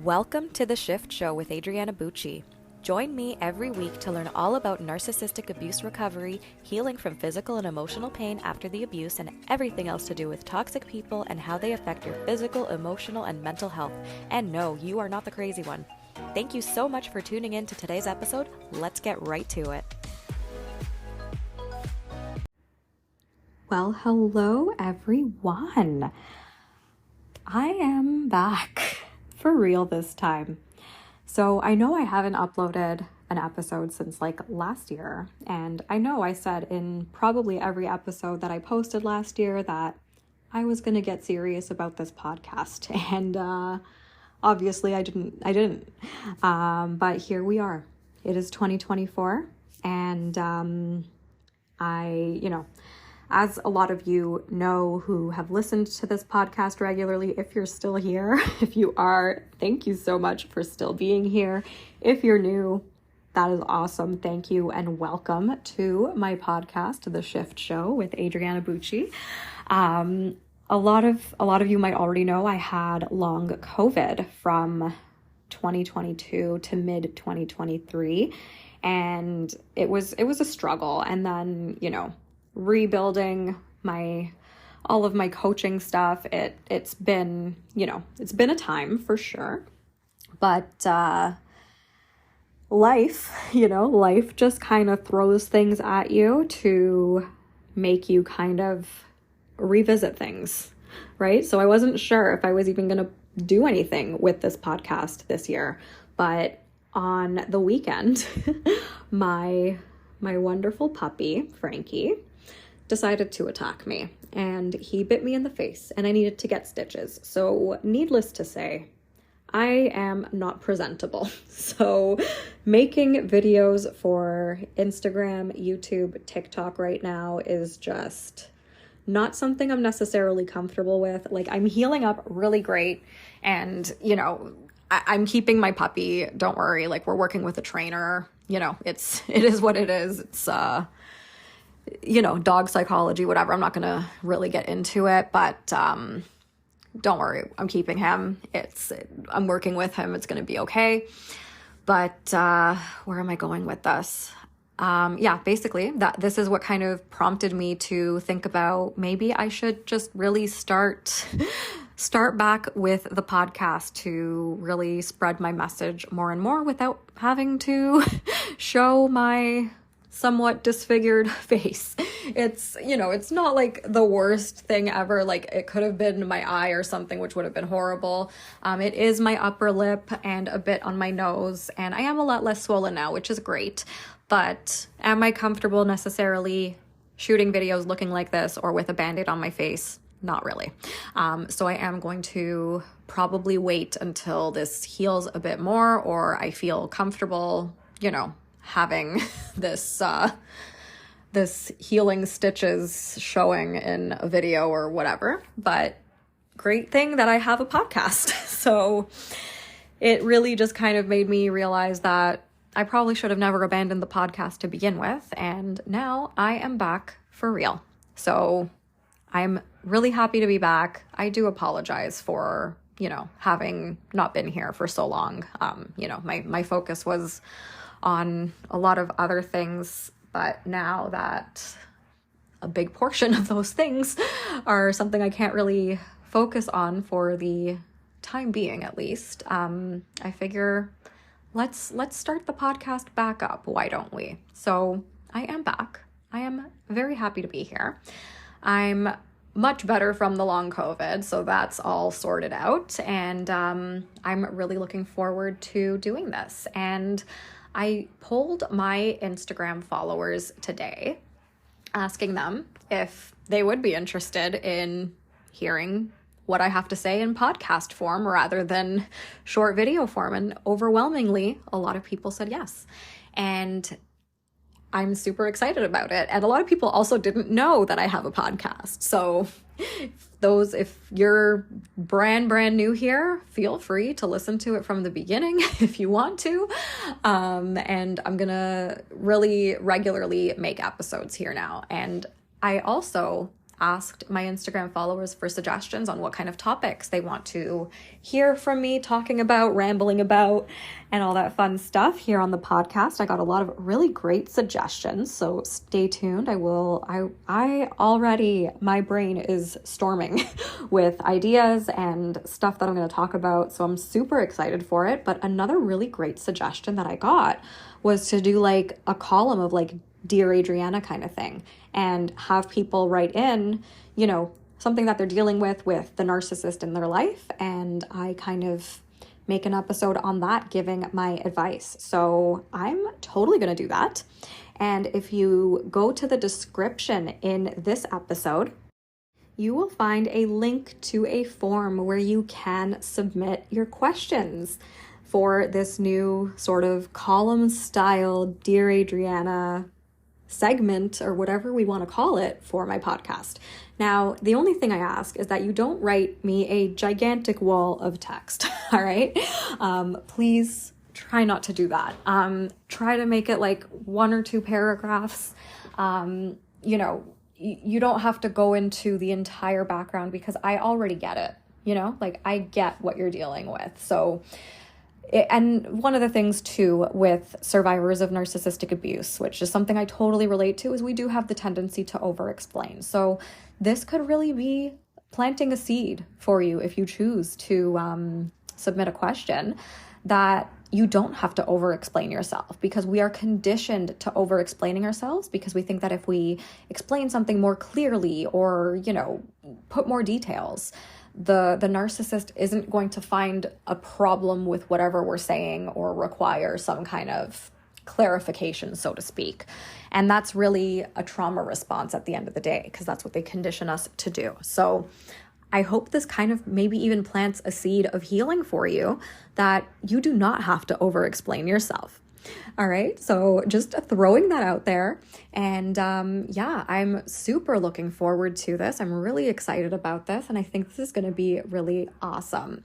Welcome to The Shift Show with Adriana Bucci. Join me every week to learn all about narcissistic abuse recovery, healing from physical and emotional pain after the abuse, and everything else to do with toxic people and how they affect your physical, emotional, and mental health. And no, you are not the crazy one. Thank you so much for tuning in to today's episode. Let's get right to it. Well, hello everyone. I am back for real this time. So I know I haven't uploaded an episode since last year. And I know I said in probably every episode that I posted last year that I was going to get serious about this podcast. And obviously I didn't. But here we are. It is 2024. And as a lot of you know who have listened to this podcast regularly, if you're still here, if you are, thank you so much for still being here. If you're new, that is awesome. Thank you and welcome to my podcast, The Shift Show with Adriana Bucci. A lot of you might already know I had long COVID from 2022 to mid 2023, and it was a struggle. And then, rebuilding all of my coaching stuff, it's been a time for sure. But life just kind of throws things at you to make you kind of revisit things, right? So I wasn't sure if I was even going to do anything with this podcast this year, but on the weekend, my wonderful puppy, Frankie, decided to attack me, and he bit me in the face, and I needed to get stitches. So needless to say, I am not presentable. So making videos for Instagram, YouTube, TikTok right now is just not something I'm necessarily comfortable with. I'm healing up really great, and I'm keeping my puppy. Don't worry. We're working with a trainer. It is what it is. It's dog psychology, whatever. I'm not going to really get into it, but don't worry. I'm keeping him. I'm working with him. It's going to be okay. But where am I going with this? Basically this is what kind of prompted me to think about maybe I should just really start back with the podcast to really spread my message more and more without having to show my somewhat disfigured face. It's not the worst thing ever. It could have been my eye or something, which would have been horrible. It is my upper lip and a bit on my nose, and I am a lot less swollen now, which is great. But am I comfortable necessarily shooting videos looking like this or with a Band-Aid on my face? Not really. So I am going to probably wait until this heals a bit more, or I feel comfortable, having this healing stitches showing in a video or whatever. But great thing that I have a podcast. So it really just kind of made me realize that I probably should have never abandoned the podcast to begin with. And now I am back for real. So I'm really happy to be back. I do apologize for, having not been here for so long. My focus was on a lot of other things, but now that a big portion of those things are something I can't really focus on for the time being, at least, I figure let's start the podcast back up. Why don't we? So I am back. I am very happy to be here. I'm much better from the long COVID, so that's all sorted out, and I'm really looking forward to doing this. And I polled my Instagram followers today, asking them if they would be interested in hearing what I have to say in podcast form rather than short video form. And overwhelmingly, a lot of people said yes. And I'm super excited about it. And a lot of people also didn't know that I have a podcast. So if you're brand new here, feel free to listen to it from the beginning if you want to. And I'm going to really regularly make episodes here now. And I also asked my Instagram followers for suggestions on what kind of topics they want to hear from me talking about, rambling about, and all that fun stuff here on the podcast. I got a lot of really great suggestions, so stay tuned. I already, my brain is storming with ideas and stuff that I'm going to talk about, so I'm super excited for it. But another really great suggestion that I got was to do like a column of like Dear Adriana kind of thing, and have people write in, you know, something that they're dealing with the narcissist in their life, and I kind of make an episode on that, giving my advice. So I'm totally going to do that. And if you go to the description in this episode, you will find a link to a form where you can submit your questions for this new sort of column style Dear Adriana segment, or whatever we want to call it, for my podcast. Now, the only thing I ask is that you don't write me a gigantic wall of text, all right? Please try not to do that. Try to make it like 1 or 2 paragraphs. You know, you don't have to go into the entire background, because I already get it, you know? Like, I get what you're dealing with. So and one of the things too with survivors of narcissistic abuse, which is something I totally relate to, is we do have the tendency to over-explain. So this could really be planting a seed for you if you choose to submit a question, that you don't have to over-explain yourself, because we are conditioned to over-explaining ourselves, because we think that if we explain something more clearly or, you know, put more details, the narcissist isn't going to find a problem with whatever we're saying or require some kind of clarification, so to speak. And that's really a trauma response at the end of the day, because that's what they condition us to do. So I hope this kind of maybe even plants a seed of healing for you, that you do not have to over-explain yourself. All right, so just throwing that out there. And yeah, I'm super looking forward to this. I'm really excited about this, and I think this is going to be really awesome.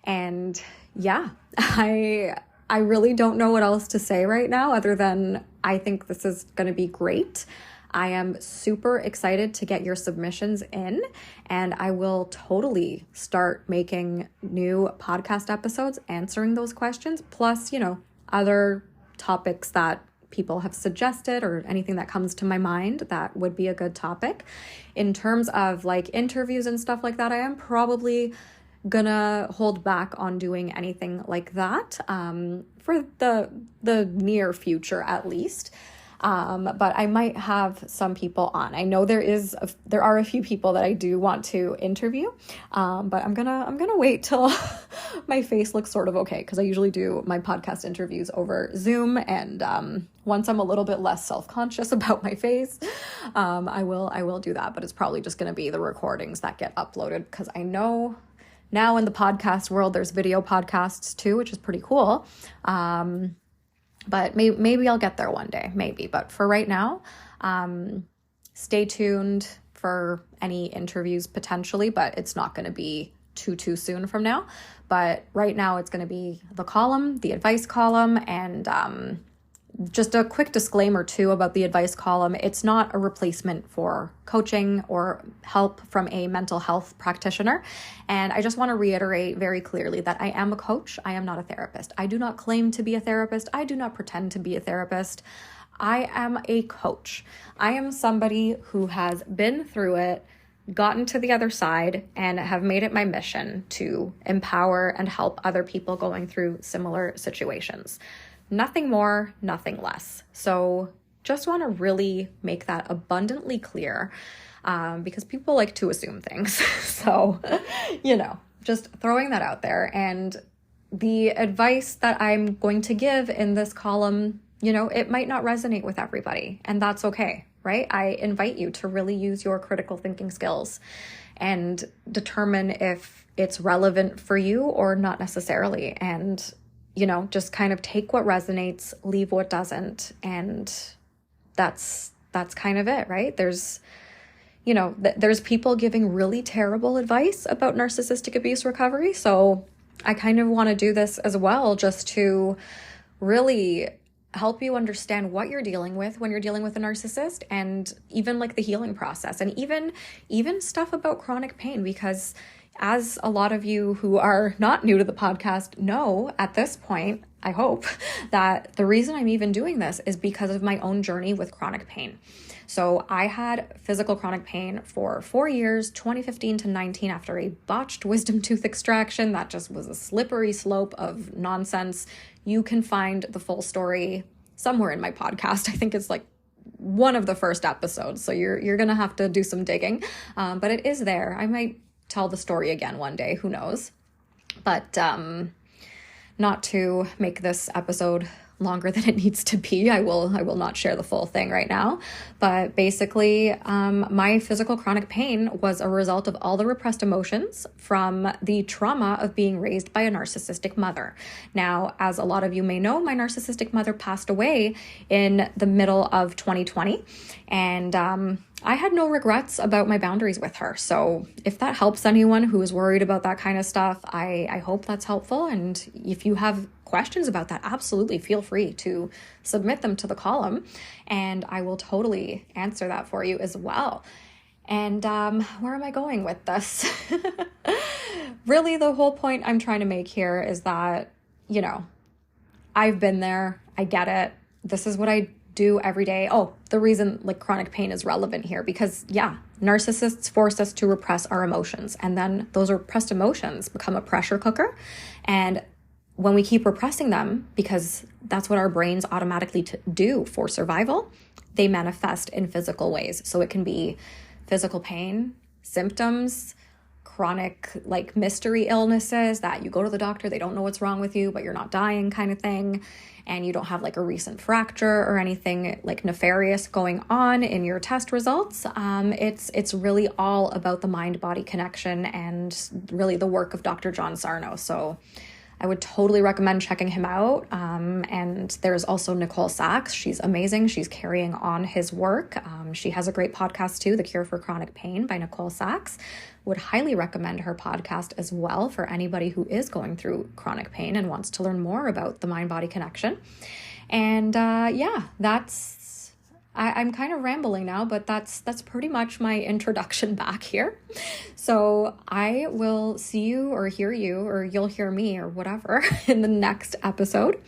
And yeah, I really don't know what else to say right now, other than I think this is going to be great. I am super excited to get your submissions in, and I will totally start making new podcast episodes answering those questions, plus, you know, other topics that people have suggested, or anything that comes to my mind that would be a good topic. In terms of like interviews and stuff like that, I am probably gonna hold back on doing anything like that for the near future at least. But I might have some people on. I know there are a few people that I do want to interview, but I'm gonna wait till my face looks sort of okay, because I usually do my podcast interviews over Zoom, and once I'm a little bit less self-conscious about my face, I will do that. But it's probably just gonna be the recordings that get uploaded, because I know now in the podcast world there's video podcasts too, which is pretty cool. But maybe I'll get there one day, maybe. But for right now, stay tuned for any interviews potentially, but it's not going to be too soon from now. But right now it's going to be the column, the advice column, and just a quick disclaimer too about the advice column. It's not a replacement for coaching or help from a mental health practitioner. And I just want to reiterate very clearly that I am a coach. I am not a therapist. I do not claim to be a therapist. I do not pretend to be a therapist. I am a coach. I am somebody who has been through it, gotten to the other side, and have made it my mission to empower and help other people going through similar situations. Nothing more, nothing less. So just want to really make that abundantly clear, because people like to assume things. So, you know, just throwing that out there. And the advice that I'm going to give in this column, you know, it might not resonate with everybody, and that's okay, right? I invite you to really use your critical thinking skills and determine if it's relevant for you or not necessarily. And you know, just kind of take what resonates, leave what doesn't. And that's kind of it, right? There's, you know, there's people giving really terrible advice about narcissistic abuse recovery. So I kind of want to do this as well, just to really help you understand what you're dealing with when you're dealing with a narcissist, and even like the healing process, and even stuff about chronic pain, because as a lot of you who are not new to the podcast know at this point, I hope, that the reason I'm even doing this is because of my own journey with chronic pain. So I had physical chronic pain for 4 years, 2015 to 19, after a botched wisdom tooth extraction. That just was a slippery slope of nonsense. You can find the full story somewhere in my podcast. I think it's like one of the first episodes. So you're going to have to do some digging. But it is there. I might tell the story again one day, who knows? But not to make this episode longer than it needs to be, I will not share the full thing right now. But basically, my physical chronic pain was a result of all the repressed emotions from the trauma of being raised by a narcissistic mother. Now, as a lot of you may know, my narcissistic mother passed away in the middle of 2020, and I had no regrets about my boundaries with her. So if that helps anyone who is worried about that kind of stuff, I hope that's helpful. And if you have questions about that, absolutely feel free to submit them to the column, and I will totally answer that for you as well. And where am I going with this? Really, the whole point I'm trying to make here is that, I've been there. I get it. This is what I do every day. Oh, the reason like chronic pain is relevant here, because narcissists force us to repress our emotions, and then those repressed emotions become a pressure cooker. And when we keep repressing them, because that's what our brains automatically do for survival, they manifest in physical ways. So it can be physical pain, symptoms, chronic like mystery illnesses that you go to the doctor, they don't know what's wrong with you, but you're not dying kind of thing. And you don't have like a recent fracture or anything like nefarious going on in your test results. It's really all about the mind-body connection and really the work of Dr. John Sarno. So I would totally recommend checking him out. And there's also Nicole Sachs. She's amazing. She's carrying on his work. She has a great podcast too, The Cure for Chronic Pain by Nicole Sachs. Would highly recommend her podcast as well for anybody who is going through chronic pain and wants to learn more about the mind-body connection. And I'm kind of rambling now, but that's pretty much my introduction back here. So I will see you or hear you, or you'll hear me or whatever in the next episode.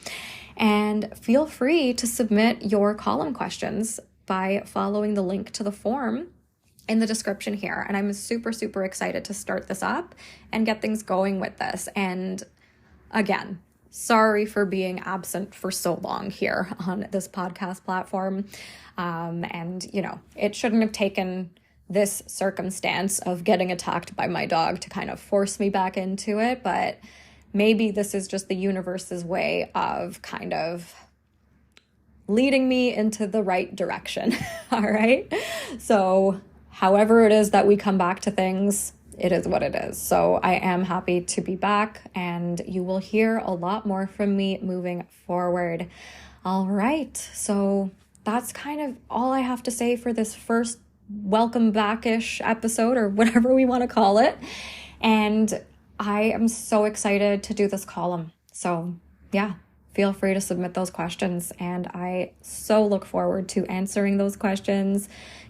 And feel free to submit your column questions by following the link to the form in the description here. And I'm super, super excited to start this up and get things going with this. And again, sorry for being absent for so long here on this podcast platform. And it shouldn't have taken this circumstance of getting attacked by my dog to kind of force me back into it. But maybe this is just the universe's way of kind of leading me into the right direction. All right. So however it is that we come back to things, it is what it is. So I am happy to be back, and you will hear a lot more from me moving forward. All right. So that's kind of all I have to say for this first welcome back-ish episode, or whatever we want to call it. And I am so excited to do this column. So feel free to submit those questions. And I so look forward to answering those questions,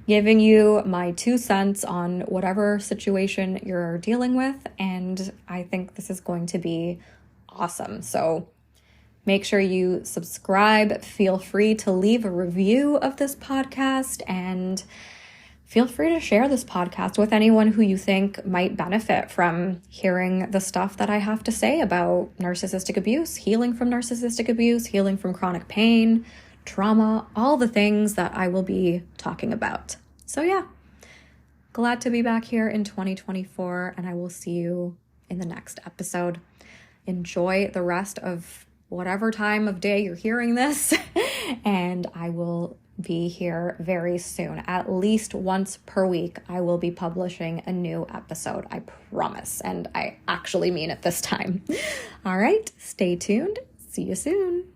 giving you my 2 cents on whatever situation you're dealing with. And I think this is going to be awesome. So make sure you subscribe. Feel free to leave a review of this podcast, and feel free to share this podcast with anyone who you think might benefit from hearing the stuff that I have to say about narcissistic abuse, healing from narcissistic abuse, healing from chronic pain, trauma, all the things that I will be talking about. So glad to be back here in 2024, and I will see you in the next episode. Enjoy the rest of whatever time of day you're hearing this, and I will be here very soon. At least once per week, I will be publishing a new episode. I promise. And I actually mean it this time. All right, stay tuned. See you soon.